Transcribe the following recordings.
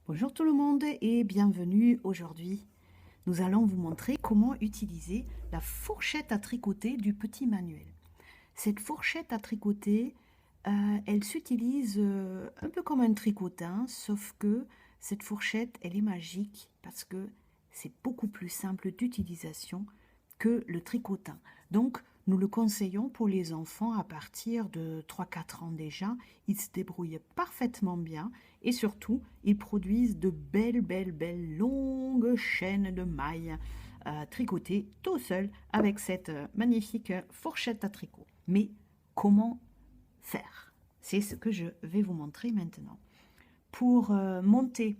Bonjour tout le monde et bienvenue. Aujourd'hui, nous allons vous montrer comment utiliser la fourchette à tricoter du petit manuel. Cette fourchette à tricoter, elle s'utilise un peu comme un tricotin, sauf que cette fourchette, elle est magique parce que c'est beaucoup plus simple d'utilisation que le tricotin. Donc, nous le conseillons pour les enfants à partir de 3-4 ans déjà. Ils se débrouillent parfaitement bien et surtout, ils produisent de belles longues chaînes de mailles tricotées tout seul avec cette magnifique fourchette à tricot. Mais comment faire? C'est ce que je vais vous montrer maintenant. Pour monter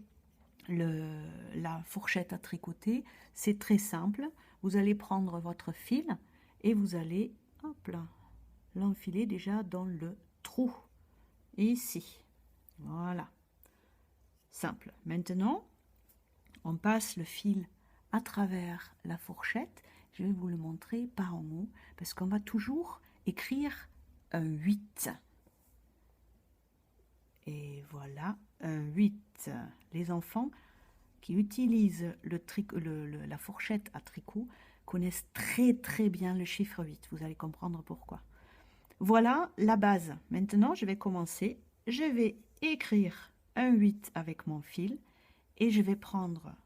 la fourchette à tricoter, c'est très simple. Vous allez prendre votre fil et vous allez l'enfiler déjà dans le trou, ici. Voilà, simple. Maintenant, on passe le fil à travers la fourchette. Je vais vous le montrer par en haut, parce qu'on va toujours écrire un 8. Et voilà, un 8. Les enfants qui utilisent la fourchette à tricot connaissent très bien le chiffre 8. Vous allez comprendre pourquoi. Voilà la base. Maintenant, je vais commencer. Je vais écrire un 8 avec mon fil et je vais prendre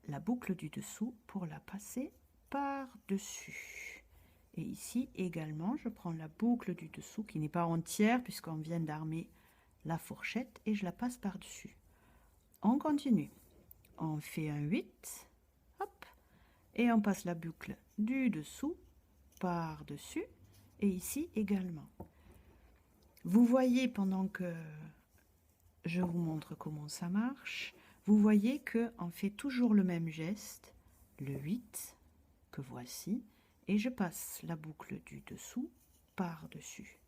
la boucle du dessous pour la passer par-dessus. Et ici également, je prends la boucle du dessous qui n'est pas entière puisqu'on vient d'armer la fourchette et je la passe par-dessus. On continue. On fait un 8, hop, et on passe la boucle du dessous par-dessus et ici également. Vous voyez pendant que je vous montre comment ça marche, vous voyez qu'on fait toujours le même geste, le 8 que voici, et je passe la boucle du dessous par-dessus.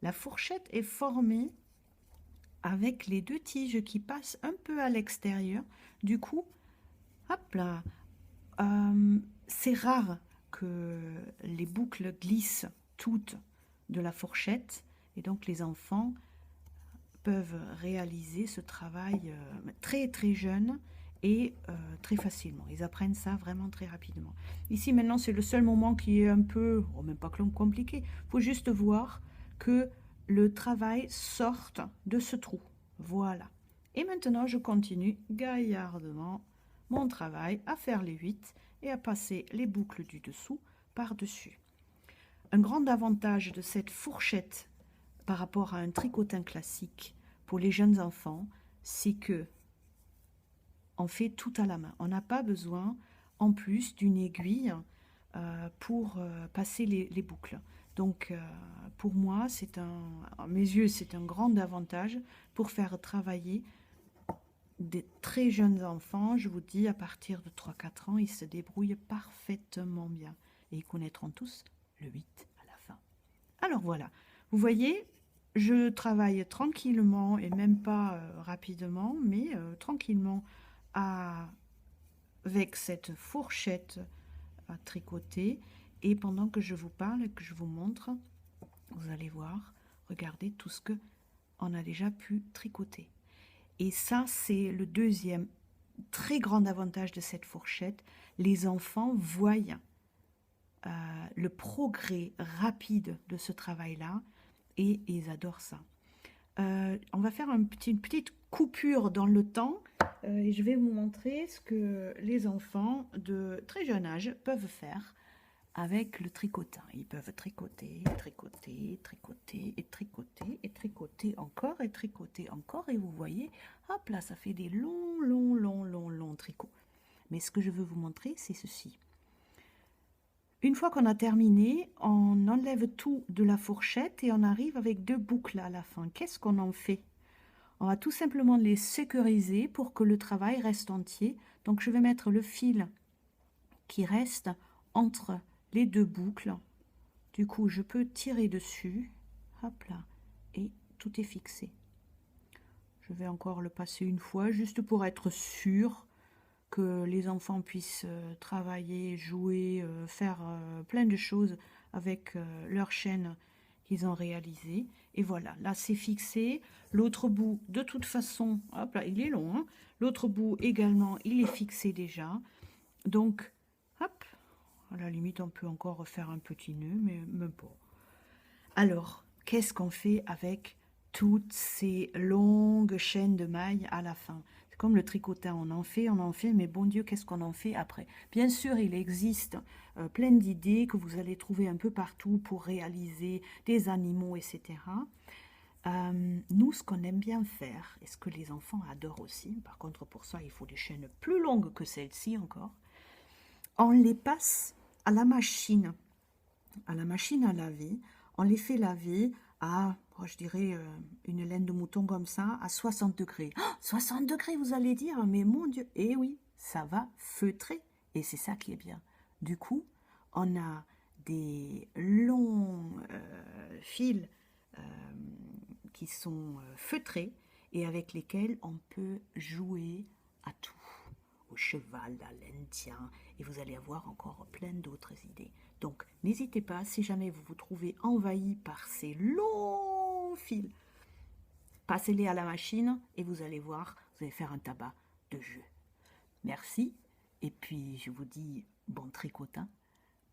La fourchette est formée avec les deux tiges qui passent un peu à l'extérieur. Du coup, hop là, c'est rare que les boucles glissent toutes de la fourchette et donc les enfants peuvent réaliser ce travail très jeune et très facilement. Ils apprennent ça vraiment très rapidement. Ici maintenant c'est le seul moment qui est un peu, même pas compliqué, il faut juste voir que le travail sorte de ce trou. Voilà. Et maintenant je continue gaillardement mon travail à faire les 8 et à passer les boucles du dessous par-dessus. Un grand avantage de cette fourchette par rapport à un tricotin classique pour les jeunes enfants, c'est que on fait tout à la main. On n'a pas besoin en plus d'une aiguille pour passer les boucles. Donc pour moi, à mes yeux, c'est un grand avantage pour faire travailler des très jeunes enfants. Je vous dis, à partir de 3-4 ans, ils se débrouillent parfaitement bien. Et ils connaîtront tous le 8 à la fin. Alors voilà, vous voyez, je travaille tranquillement et même pas rapidement, mais tranquillement avec cette fourchette à tricoter. Et pendant que je vous parle et que je vous montre, vous allez voir, regardez tout ce que on a déjà pu tricoter. Et ça, c'est le deuxième très grand avantage de cette fourchette. Les enfants voient le progrès rapide de ce travail-là et ils adorent ça. On va faire une petite coupure dans le temps et je vais vous montrer ce que les enfants de très jeune âge peuvent faire avec le tricotin. Ils peuvent tricoter, tricoter, tricoter et tricoter et tricoter encore et vous voyez, hop là, ça fait des longs tricots. Mais ce que je veux vous montrer, c'est ceci. Une fois qu'on a terminé, on enlève tout de la fourchette et on arrive avec deux boucles à la fin. Qu'est-ce qu'on en fait? On va tout simplement les sécuriser pour que le travail reste entier. Donc je vais mettre le fil qui reste entre les deux boucles. Du coup, je peux tirer dessus. Hop là. Et tout est fixé. Je vais encore le passer une fois, juste pour être sûr que les enfants puissent travailler, jouer, faire plein de choses avec leur chaîne qu'ils ont réalisé. Et voilà, là c'est fixé. L'autre bout, de toute façon, hop là, il est long, hein. L'autre bout également, il est fixé déjà. Donc, hop, à la limite, on peut encore refaire un petit nœud, mais même pas. Alors, qu'est-ce qu'on fait avec toutes ces longues chaînes de mailles à la fin? C'est comme le tricotin, on en fait, mais bon Dieu, qu'est-ce qu'on en fait après? Bien sûr, il existe plein d'idées que vous allez trouver un peu partout pour réaliser des animaux, etc. Nous, ce qu'on aime bien faire, et ce que les enfants adorent aussi, par contre, pour ça, il faut des chaînes plus longues que celle-ci encore, on les passe à la machine à laver. On les fait laver à, oh, je dirais, une laine de mouton comme ça, à 60 degrés. Oh, 60 degrés, vous allez dire, mais mon Dieu, eh oui, ça va feutrer. Et c'est ça qui est bien. Du coup, on a des longs fils qui sont feutrés et avec lesquels on peut jouer à tout. Au cheval, la laine tient, et vous allez avoir encore plein d'autres idées. Donc, n'hésitez pas, si jamais vous vous trouvez envahi par ces longs fils, passez-les à la machine et vous allez voir, vous allez faire un tabac de jeu. Merci, et puis je vous dis bon tricotin,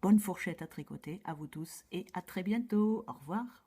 bonne fourchette à tricoter à vous tous, et à très bientôt. Au revoir.